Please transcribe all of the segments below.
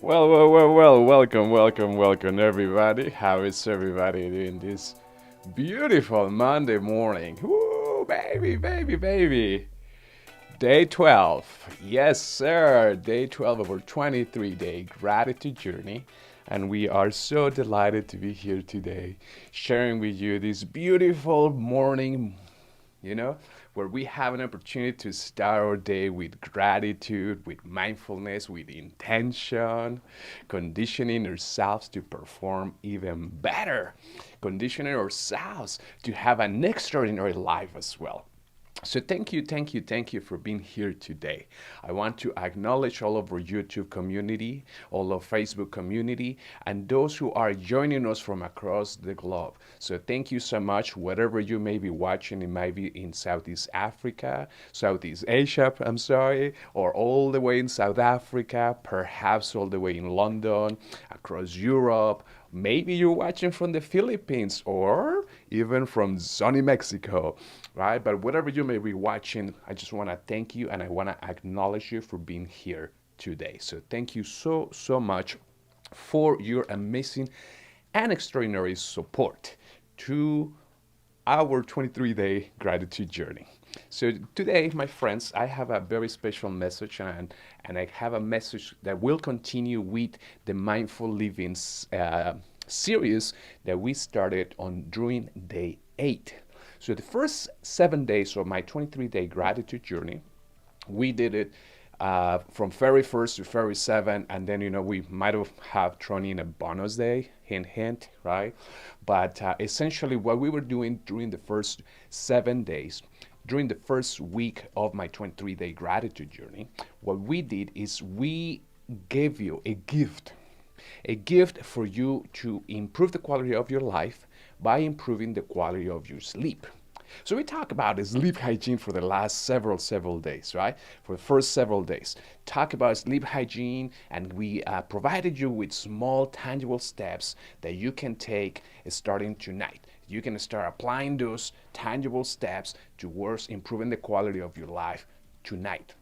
Well, welcome, everybody. How is everybody doing this beautiful Monday morning? Woo, baby. Day 12. Yes, sir. Day 12 of our 23-day gratitude journey. And we are so delighted to be here today, sharing with you this beautiful morning, you know, where we have an opportunity to start our day with gratitude, with mindfulness, with intention, conditioning ourselves to perform even better, conditioning ourselves to have an extraordinary life as well. So thank you for being here today. I want to acknowledge all of our YouTube community, all of Facebook community, and those who are joining us from across the globe. So thank you so much, wherever you may be watching. It might be in Southeast Africa, Southeast Asia, I'm sorry, or all the way in South Africa, perhaps all the way in London, across Europe. Maybe you're watching from the Philippines or even from sunny Mexico, right? But whatever you may be watching, I just want to thank you and I want to acknowledge you for being here today. So thank you so much for your amazing and extraordinary support to our 23-day gratitude journey. So today, my friends, I have a very special message, and I have a message that will continue with the Mindful Living series that we started on during day 8. So the first 7 days of my 23-day gratitude journey, we did it from February 1st to February 7th, and then we might have thrown in a bonus day, hint, right? But essentially, what we were doing during the first 7 days, during the first week of my 23-day gratitude journey, what we did is we gave you a gift for you to improve the quality of your life by improving the quality of your sleep. So we talk about sleep hygiene for the last several days, right? For the first several days. Talk about sleep hygiene, and we provided you with small tangible steps that you can take starting tonight. You can start applying those tangible steps towards improving the quality of your life tonight.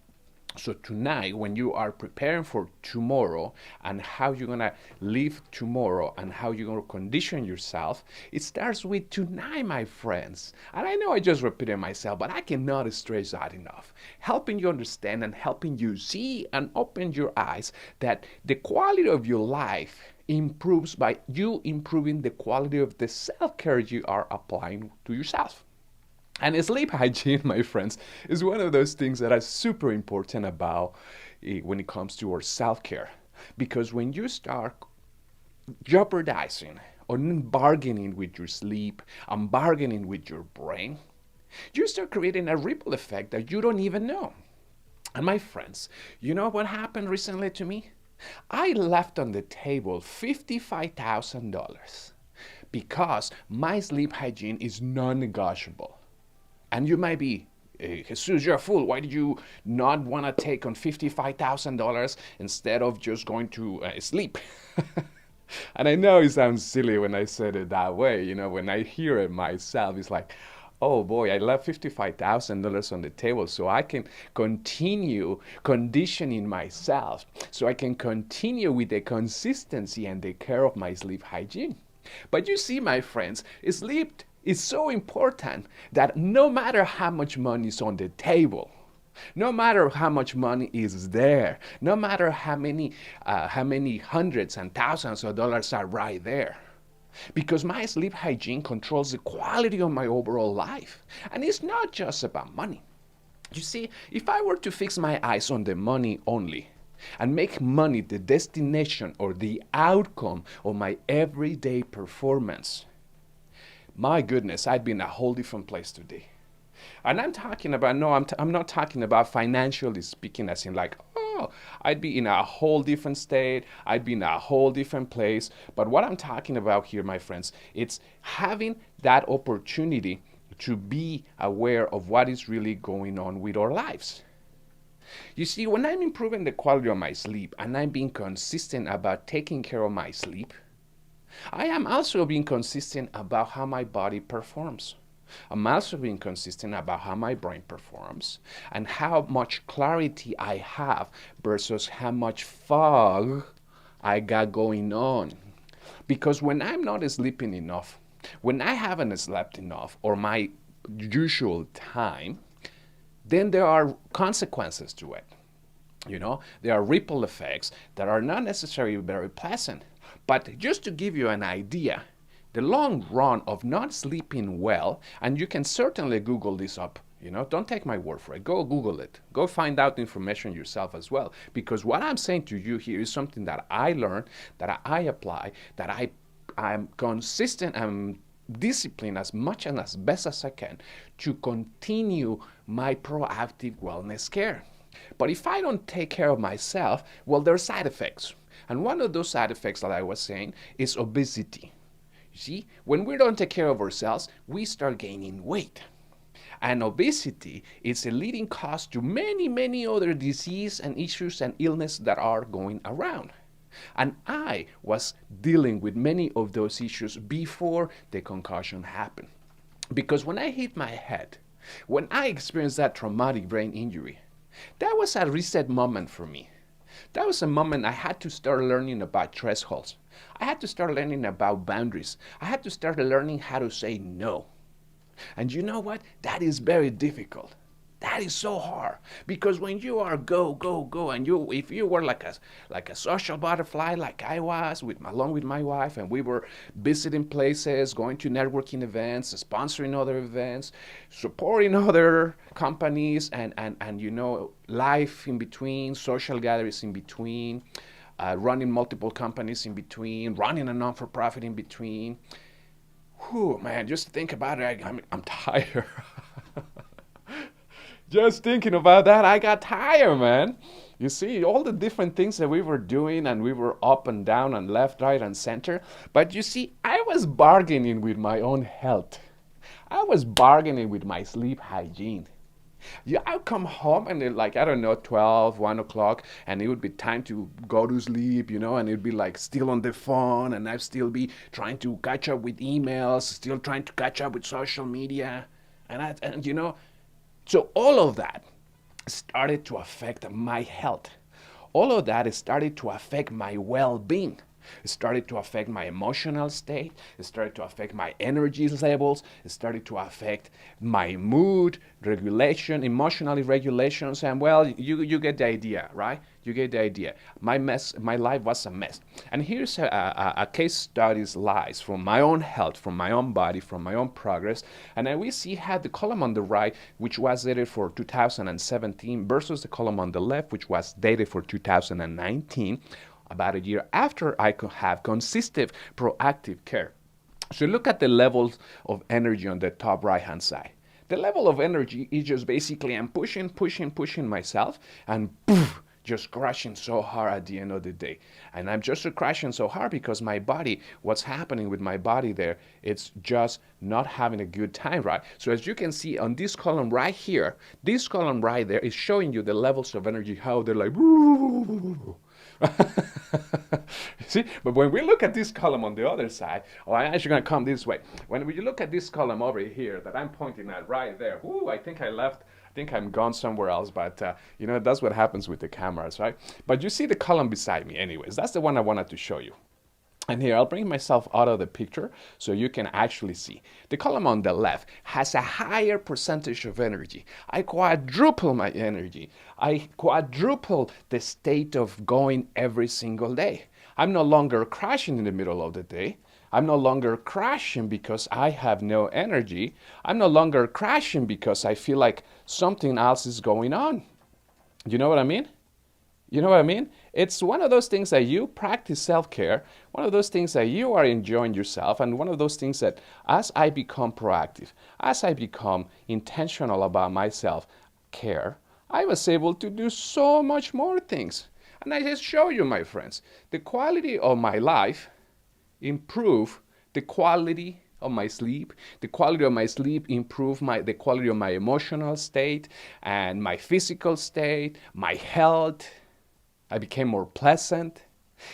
So tonight, when you are preparing for tomorrow and how you're gonna live tomorrow and how you're gonna condition yourself, it starts with tonight, my friends. And I know I just repeated myself, but I cannot stress that enough. Helping you understand and helping you see and open your eyes that the quality of your life improves by you improving the quality of the self-care you are applying to yourself. And sleep hygiene, my friends, is one of those things that are super important about when it comes to our self-care. Because when you start jeopardizing or bargaining with your sleep and bargaining with your brain, you start creating a ripple effect that you don't even know. And my friends, you know what happened recently to me? I left on the table $55,000 because my sleep hygiene is non-negotiable. And you might be, Jesus, you're a fool. Why did you not want to take on $55,000 instead of just going to sleep? And I know it sounds silly when I said it that way. When I hear it myself, it's like, oh boy, I left $55,000 on the table so I can continue conditioning myself, so I can continue with the consistency and the care of my sleep hygiene. But you see, my friends, sleep is so important that no matter how much money is on the table, no matter how much money is there, no matter how many hundreds and thousands of dollars are right there, because my sleep hygiene controls the quality of my overall life. And it's not just about money. You see, if I were to fix my eyes on the money only and make money the destination or the outcome of my everyday performance, my goodness, I'd be in a whole different place today. And I'm talking about, no, I'm not talking about financially speaking, as in like, oh, I'd be in a whole different state, I'd be in a whole different place. But what I'm talking about here, my friends, it's having that opportunity to be aware of what is really going on with our lives. You see, when I'm improving the quality of my sleep and I'm being consistent about taking care of my sleep, I am also being consistent about how my body performs. I'm also being consistent about how my brain performs and how much clarity I have versus how much fog I got going on. Because when I'm not sleeping enough, when I haven't slept enough or my usual time, then there are consequences to it. There are ripple effects that are not necessarily very pleasant. But just to give you an idea, the long run of not sleeping well, and you can certainly Google this up. Don't take my word for it. Go Google it. Go find out information yourself as well. Because what I'm saying to you here is something that I learned, that I apply, that I'm consistent, I'm disciplined as much and as best as I can to continue my proactive wellness care. But if I don't take care of myself, well, there are side effects. And one of those side effects that I was saying is obesity. You see, when we don't take care of ourselves, we start gaining weight. And obesity is a leading cause to many, many other disease and issues and illness that are going around. And I was dealing with many of those issues before the concussion happened. Because when I hit my head, when I experienced that traumatic brain injury, that was a reset moment for me. That was a moment I had to start learning about thresholds. I had to start learning about boundaries. I had to start learning how to say no. And you know what? That is very difficult. That is so hard because when you are go, go, go, and if you were like a social butterfly like I was along with my wife, and we were visiting places, going to networking events, sponsoring other events, supporting other companies, and life in between, social gatherings in between, running multiple companies in between, running a non-for-profit in between. Whew, man, just think about it. I'm tired. Just thinking about that, I got tired, man. You see, all the different things that we were doing, and we were up and down and left, right, and center. But you see, I was bargaining with my own health. I was bargaining with my sleep hygiene. Yeah, I'd come home and it, like, I don't know, 12, 1 o'clock, and it would be time to go to sleep, and it'd be like still on the phone, and I'd still be trying to catch up with emails, still trying to catch up with social media. So all of that started to affect my health. All of that started to affect my well-being. It started to affect my emotional state. It started to affect my energy levels. It started to affect my mood regulation, emotional regulations, and well, you get the idea, right? You get the idea. My life was a mess. And here's a case studies lies from my own health, from my own body, from my own progress. And then we see how the column on the right, which was dated for 2017, versus the column on the left, which was dated for 2019. About a year after I could have consistent proactive care. So look at the levels of energy on the top right hand side. The level of energy is just basically I'm pushing myself, and poof, just crashing so hard at the end of the day. And I'm just crashing so hard because my body, what's happening with my body there, it's just not having a good time, right? So as you can see on this column right here, this column right there is showing you the levels of energy, how they're like, see, but when we look at this column on the other side, I'm actually going to come this way. When we look at this column over here that I'm pointing at right there, I think I'm gone somewhere else, but that's what happens with the cameras, right? But you see the column beside me anyways. That's the one I wanted to show you. And here, I'll bring myself out of the picture so you can actually see. The column on the left has a higher percentage of energy. I quadruple my energy. I quadruple the state of going every single day. I'm no longer crashing in the middle of the day. I'm no longer crashing because I have no energy. I'm no longer crashing because I feel like something else is going on. You know what I mean? You know what I mean? It's one of those things that you practice self-care, one of those things that you are enjoying yourself, and one of those things that as I become proactive, as I become intentional about my self-care, I was able to do so much more things. And I just show you, my friends, the quality of my life improved the quality of my sleep. The quality of my sleep improved the quality of my emotional state and my physical state, my health. I became more pleasant.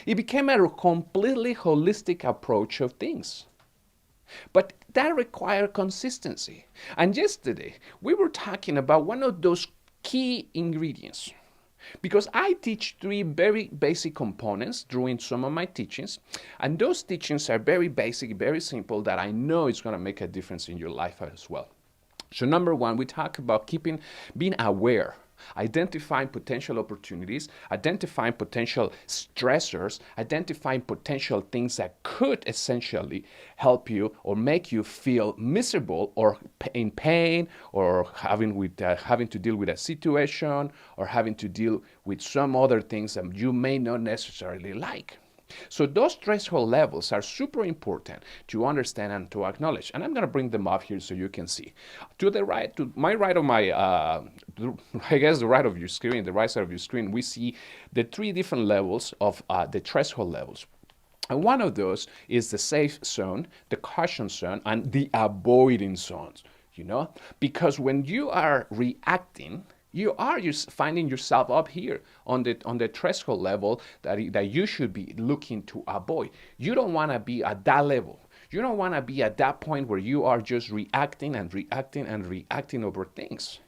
It became a completely holistic approach of things. But that requires consistency. And yesterday, we were talking about one of those key ingredients. Because I teach three very basic components during some of my teachings, and those teachings are very basic, very simple, that I know is going to make a difference in your life as well. So number one, we talk about being aware, identifying potential opportunities, identifying potential stressors, identifying potential things that could essentially help you or make you feel miserable or in pain, or having to deal with a situation, or having to deal with some other things that you may not necessarily like. So those threshold levels are super important to understand and to acknowledge. And I'm going to bring them up here so you can see. To the right, to my right of my, I guess the right of your screen, the right side of your screen, we see the three different levels of the threshold levels. And one of those is the safe zone, the caution zone, and the avoiding zones, because when you are reacting, you are just finding yourself up here on the threshold level that you should be looking to avoid. You don't want to be at that level. You don't want to be at that point where you are just reacting and reacting and reacting over things.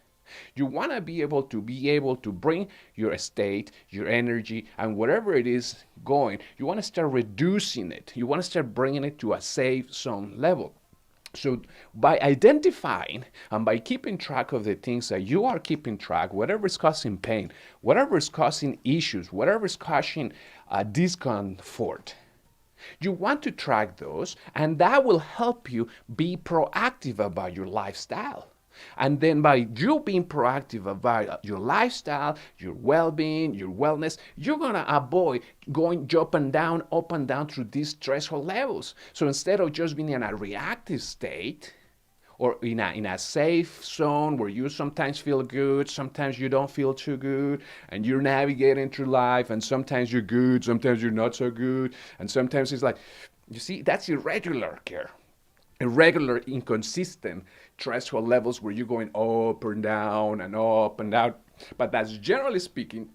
You want to be able to bring your state, your energy, and whatever it is going, you want to start reducing it. You want to start bringing it to a safe zone level. So by identifying and by keeping track of the things that you are keeping track, whatever is causing pain, whatever is causing issues, whatever is causing discomfort, you want to track those, and that will help you be proactive about your lifestyle. And then by you being proactive about your lifestyle, your well-being, your wellness, you're going to avoid going up and down through these threshold levels. So instead of just being in a reactive state, or in a safe zone where you sometimes feel good, sometimes you don't feel too good, and you're navigating through life, and sometimes you're good, sometimes you're not so good, and sometimes it's like, you see, that's irregular care. Irregular, inconsistent threshold levels where you're going up and down and up and down. But that's generally speaking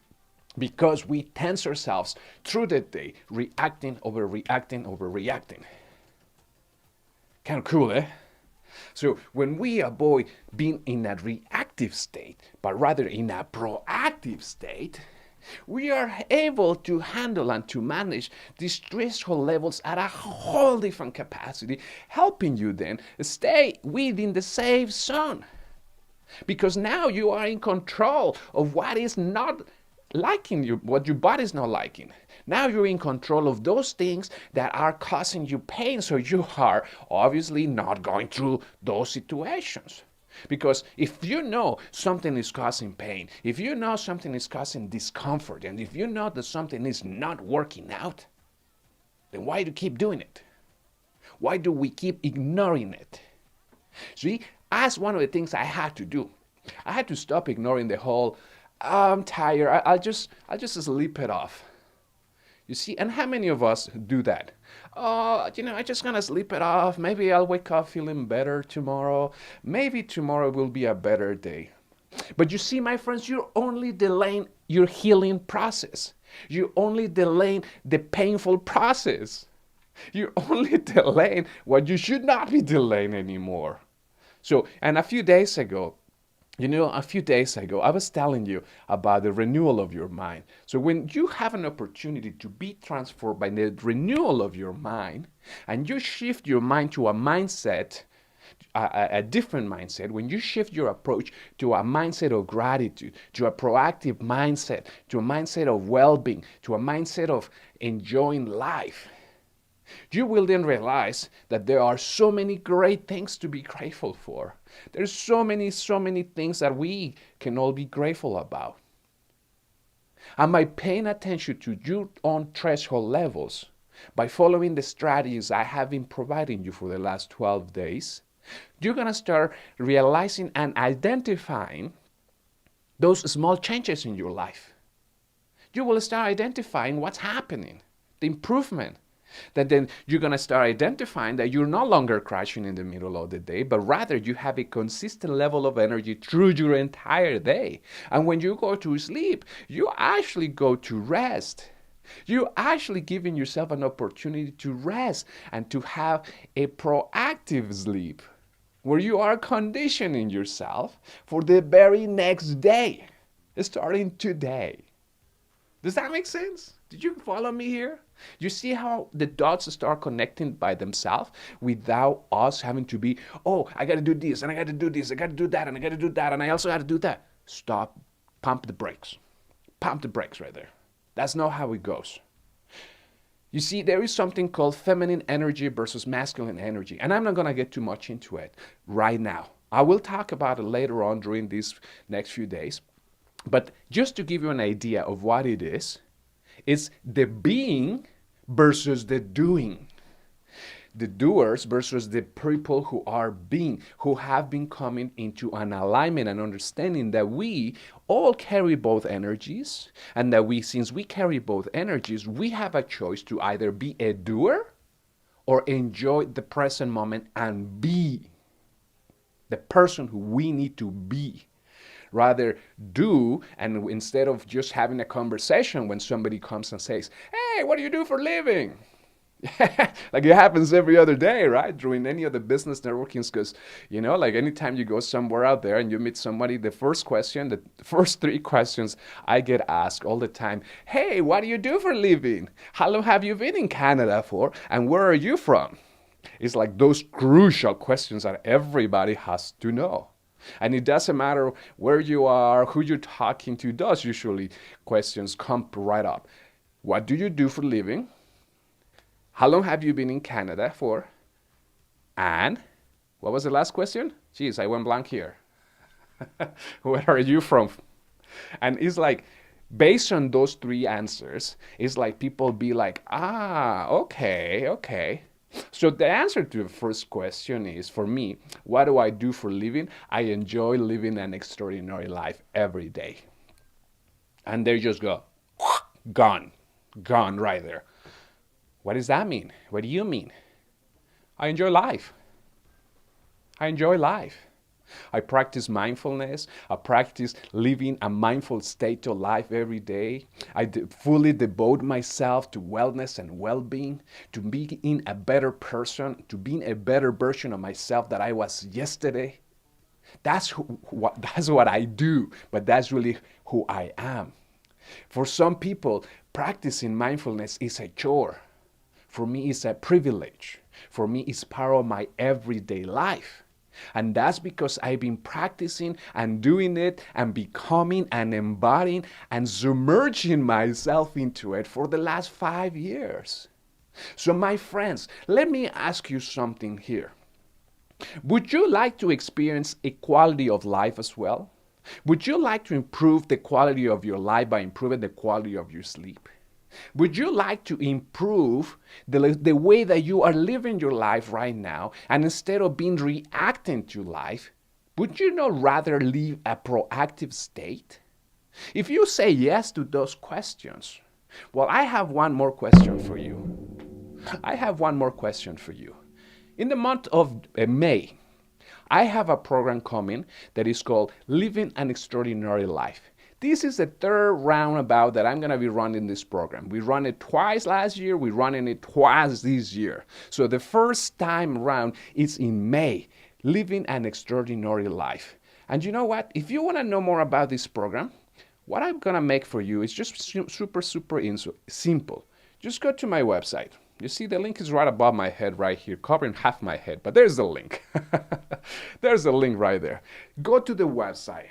because we tense ourselves through the day, reacting, overreacting. Kind of cool, eh? So when we avoid being in a reactive state, but rather in a proactive state, we are able to handle and to manage these threshold levels at a whole different capacity, helping you then stay within the safe zone. Because now you are in control of what is not liking you, what your body's not liking. Now you're in control of those things that are causing you pain, so you are obviously not going through those situations. Because if you know something is causing pain, if you know something is causing discomfort, and if you know that something is not working out, then why do you keep doing it? Why do we keep ignoring it? See, that's one of the things I had to do. I had to stop ignoring the whole, I'm tired, I'll just sleep it off. You see, and how many of us do that? Oh, I just gonna sleep it off. Maybe I'll wake up feeling better tomorrow. Maybe tomorrow will be a better day. But you see, my friends, you're only delaying your healing process. You're only delaying the painful process. You're only delaying what you should not be delaying anymore. So, and a few days ago, I was telling you about the renewal of your mind. So when you have an opportunity to be transformed by the renewal of your mind, and you shift your mind to a mindset, a different mindset, when you shift your approach to a mindset of gratitude, to a proactive mindset, to a mindset of well-being, to a mindset of enjoying life, you will then realize that there are so many great things to be grateful for. There's so many things that we can all be grateful about. And by paying attention to your own threshold levels, by following the strategies I have been providing you for the last 12 days, you're going to start realizing and identifying those small changes in your life. You will start identifying what's happening, the improvement. That then you're going to start identifying that you're no longer crashing in the middle of the day, but rather you have a consistent level of energy through your entire day. And when you go to sleep, you actually go to rest. You're actually giving yourself an opportunity to rest and to have a proactive sleep where you are conditioning yourself for the very next day, starting today. Does that make sense? Did you follow me here? You see how the dots start connecting by themselves without us having to be, oh, I got to do this and I got to do this, I got to do that and I got to do that and I also got to do that. Stop. Pump the brakes. Pump the brakes right there. That's not how it goes. You see, there is something called feminine energy versus masculine energy, and I'm not going to get too much into it right now. I will talk about it later on during these next few days. But just to give you an idea of what it is, it's the being versus the doing. The doers versus the people who are being, who have been coming into an alignment and understanding that we all carry both energies, and that since we carry both energies, we have a choice to either be a doer or enjoy the present moment and be the person who we need to be. Rather do, and instead of just having a conversation when somebody comes and says, hey, what do you do for a living? Like it happens every other day, right? During any of the business networkings, because, like anytime you go somewhere out there and you meet somebody, the first 3 questions I get asked all the time, hey, what do you do for a living? How long have you been in Canada for? And where are you from? It's like those crucial questions that everybody has to know. And it doesn't matter where you are, who you're talking to, those usually questions come right up. What do you do for a living? How long have you been in Canada for? And what was the last question? Geez, I went blank here. Where are you from? And it's like, based on those 3 answers, it's like people be like, okay. So the answer to the first question is, for me, what do I do for a living? I enjoy living an extraordinary life every day. And they just go, gone right there. What does that mean? What do you mean? I enjoy life. I practice mindfulness. I practice living a mindful state of life every day. I fully devote myself to wellness and well-being, to being a better person, to being a better version of myself that I was yesterday. That's what I do, but that's really who I am. For some people, practicing mindfulness is a chore. For me, it's a privilege. For me, it's part of my everyday life. And that's because I've been practicing and doing it and becoming and embodying and submerging myself into it for the last 5 years. So my friends, let me ask you something here. Would you like to experience a quality of life as well? Would you like to improve the quality of your life by improving the quality of your sleep? Would you like to improve the way that you are living your life right now, and instead of being reacting to life, would you not rather live a proactive state? If you say yes to those questions, well, I have one more question for you. In the month of May, I have a program coming that is called Living an Extraordinary Life. This is the 3rd roundabout that I'm going to be running this program. We ran it twice last year. We're running it twice this year. So the first time around is in May, Living an Extraordinary Life. And you know what? If you want to know more about this program, what I'm going to make for you is just super simple. Just go to my website. You see, the link is right above my head right here, covering half my head. But there's the link. There's the link right there. Go to the website.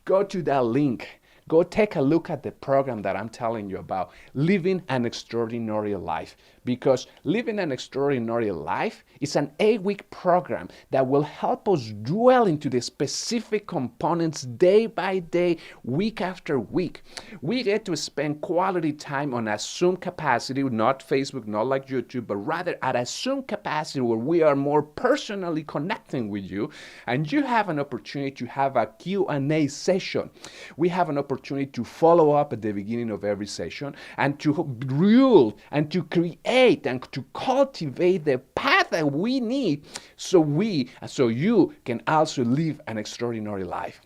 Go to that link. Go take a look at the program that I'm telling you about, Living an Extraordinary Life. Because Living an Extraordinary Life is an 8-week program that will help us dwell into the specific components day by day, week after week. We get to spend quality time on a Zoom capacity, not Facebook, not like YouTube, but rather at a Zoom capacity where we are more personally connecting with you. And you have an opportunity to have a Q&A session. We have an opportunity to follow up at the beginning of every session and to rule and to create and to cultivate the path that we need so you can also live an extraordinary life.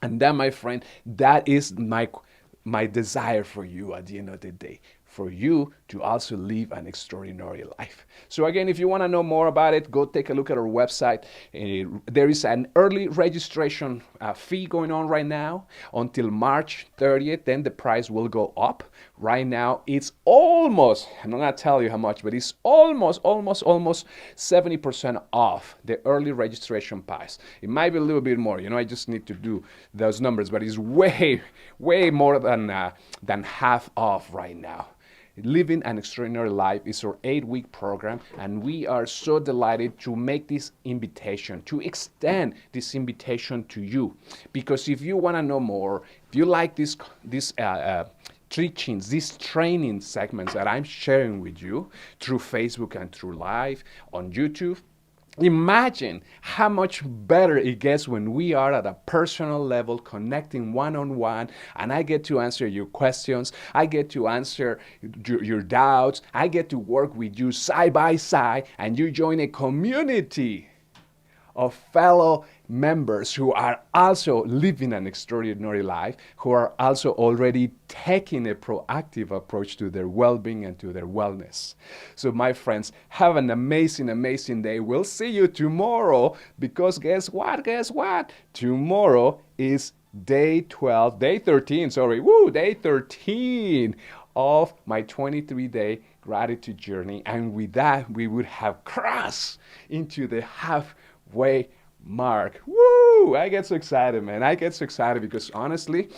And that, my friend, that is my desire for you at the end of the day. for you to also live an extraordinary life. So again, if you want to know more about it, go take a look at our website. There is an early registration fee going on right now until March 30th. Then the price will go up. Right now, it's almost, I'm not going to tell you how much, but it's almost 70% off the early registration price. It might be a little bit more. I just need to do those numbers, but it's way more than half off right now. Living an Extraordinary Life is our 8-week program, and we are so delighted to make this invitation, to extend this invitation to you. Because if you want to know more, if you like these teachings, these training segments that I'm sharing with you through Facebook and through live on YouTube, imagine how much better it gets when we are at a personal level, connecting one-on-one, and I get to answer your questions, I get to answer your doubts, I get to work with you side by side, and you join a community of fellow members who are also living an extraordinary life, who are also already taking a proactive approach to their well-being and to their wellness. So my friends, have an amazing day. We'll see you tomorrow, because guess what? Tomorrow is day 13 of my 23-day gratitude journey. And with that, we would have crossed into the halfway mark. Woo! I get so excited, man. I get so excited because honestly,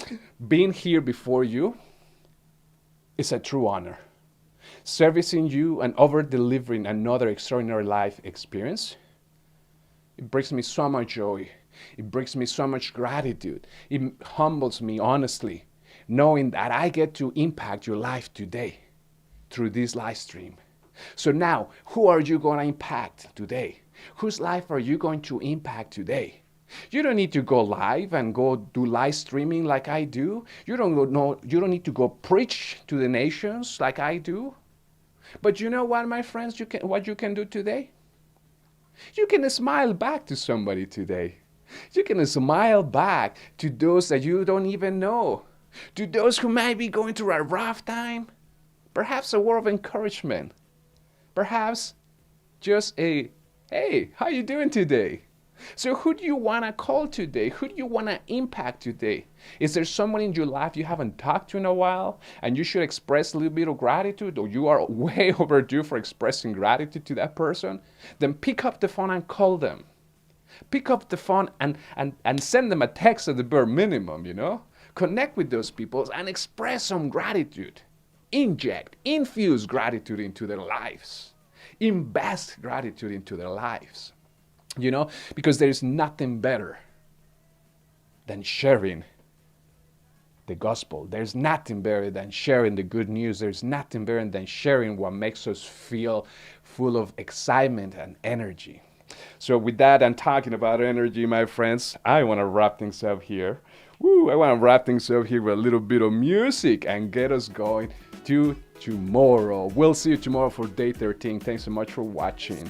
being here before you is a true honor. Servicing you and over-delivering another extraordinary life experience, it brings me so much joy. It brings me so much gratitude. It humbles me, honestly, knowing that I get to impact your life today through this live stream. So now, who are you going to impact today? Whose life are you going to impact today? You don't need to go live and go do live streaming like I do. You don't need to go preach to the nations like I do. But you know what, my friends, what you can do today? You can smile back to somebody today. You can smile back to those that you don't even know. To those who might be going through a rough time. Perhaps a word of encouragement. Perhaps just a, hey, how you doing today? So who do you want to call today? Who do you want to impact today? Is there someone in your life you haven't talked to in a while and you should express a little bit of gratitude, or you are way overdue for expressing gratitude to that person? Then pick up the phone and call them. Pick up the phone and send them a text at the bare minimum, Connect with those people and express some gratitude. Infuse gratitude into their lives. Invest gratitude into their lives. Because there is nothing better than sharing the gospel. There's nothing better than sharing the good news. There's nothing better than sharing what makes us feel full of excitement and energy. So with that, I'm talking about energy, my friends. I want to wrap things up here. I want to wrap things up here with a little bit of music and get us going to tomorrow. We'll see you tomorrow for day 13. Thanks so much for watching.